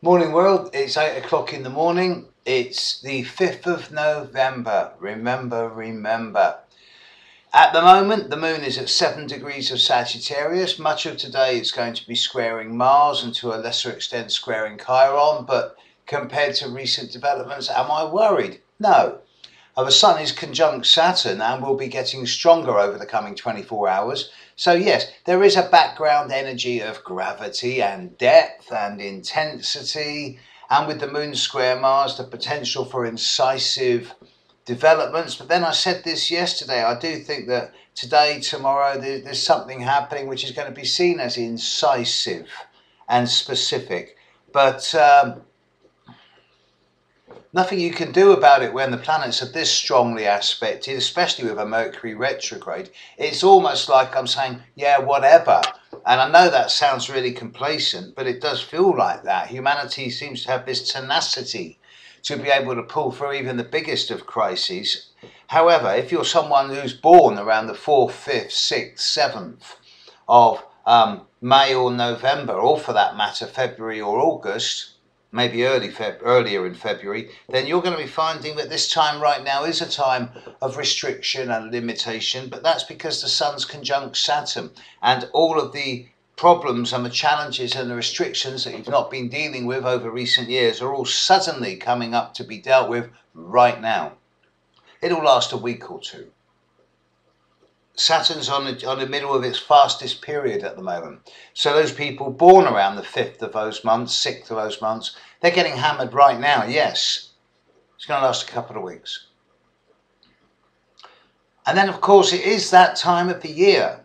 Morning world, it's 8 o'clock in the morning. It's the 5th of November. Remember. At the moment, the moon is at 7 degrees of Sagittarius. Much of today it's going to be squaring Mars and to a lesser extent squaring Chiron. But compared to recent developments, am I worried? No. The Sun is conjunct Saturn and will be getting stronger over the coming 24 hours. So yes, there is a background energy of gravity and depth and intensity, and with the Moon square Mars, the potential for incisive developments. But then I said this yesterday, I do think that today, tomorrow, there's something happening which is going to be seen as incisive and specific. But nothing you can do about it when the planets are this strongly aspected, especially with a Mercury retrograde. It's almost like I'm saying, yeah, whatever. And I know that sounds really complacent, but it does feel like that. Humanity seems to have this tenacity to be able to pull through even the biggest of crises. However, if you're someone who's born around the 4th, 5th, 6th, 7th of May or November, or for that matter, February or August, maybe earlier in February, then you're going to be finding that this time right now is a time of restriction and limitation, but that's because the Sun's conjunct Saturn, and all of the problems and the challenges and the restrictions that you've not been dealing with over recent years are all suddenly coming up to be dealt with right now. It'll last a week or two. Saturn's on the middle of its fastest period at the moment. So those people born around the 5th of those months, 6th of those months, they're getting hammered right now, yes. It's going to last a couple of weeks. And then, of course, it is that time of the year.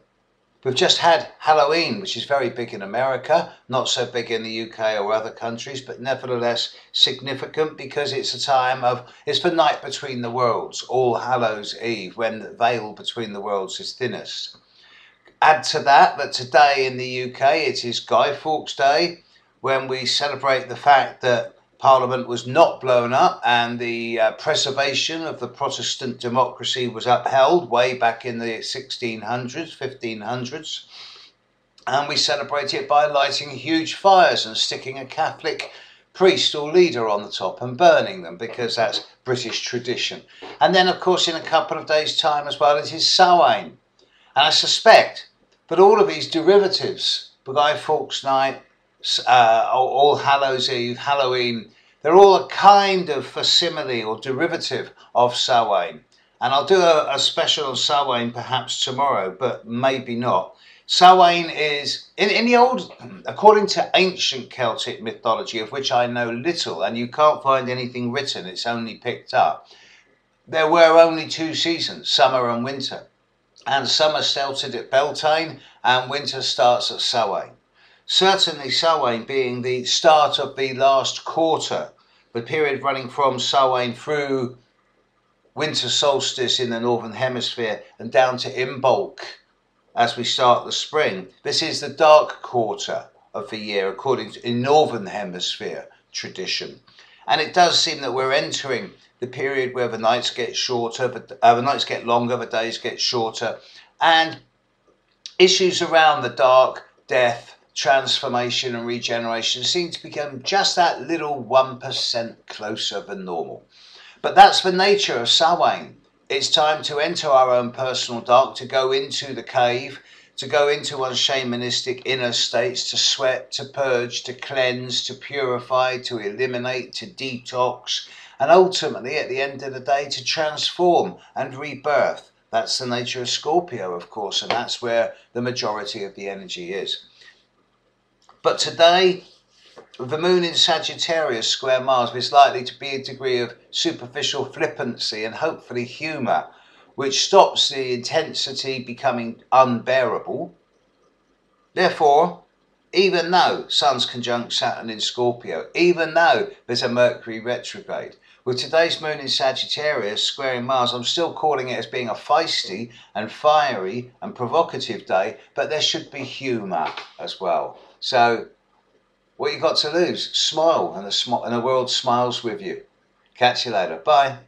We've just had Halloween, which is very big in America, not so big in the UK or other countries, but nevertheless significant because it's it's the night between the worlds, All Hallows Eve, when the veil between the worlds is thinnest. Add to that today in the UK it is Guy Fawkes Day, when we celebrate the fact that Parliament was not blown up and the preservation of the Protestant democracy was upheld way back in the 1600s, 1500s. And we celebrate it by lighting huge fires and sticking a Catholic priest or leader on the top and burning them, because that's British tradition. And then, of course, in a couple of days' time as well, it is Samhain. And I suspect that all of these derivatives, Guy Fawkes Night, All Hallows Eve, Halloween, they're all a kind of facsimile or derivative of Samhain. And I'll do a special on Samhain perhaps tomorrow, but maybe not. Samhain is, in the old, according to ancient Celtic mythology, of which I know little, and you can't find anything written, it's only picked up, there were only two seasons, summer and winter. And summer started at Beltane and winter starts at Samhain. Certainly Samhain being the start of the last quarter, the period running from Samhain through winter solstice in the northern hemisphere and down to Imbolc as we start the spring. This is the dark quarter of the year according to in northern hemisphere tradition. And it does seem that we're entering the period where the nights get shorter, the nights get longer, the days get shorter, and issues around the dark, death, transformation and regeneration seem to become just that little 1% closer than normal. But that's the nature of Samhain. It's time to enter our own personal dark, to go into the cave, to go into one's shamanistic inner states, to sweat, to purge, to cleanse, to purify, to eliminate, to detox, and ultimately at the end of the day to transform and rebirth. That's the nature of Scorpio, of course, and that's where the majority of the energy is. But today, the moon in Sagittarius square Mars, there's likely to be a degree of superficial flippancy and hopefully humour, which stops the intensity becoming unbearable. Therefore, even though Sun's conjunct Saturn in Scorpio, even though there's a Mercury retrograde, with today's moon in Sagittarius squaring Mars, I'm still calling it as being a feisty and fiery and provocative day, but there should be humour as well. So, what you got to lose? Smile, and the world smiles with you. Catch you later. Bye.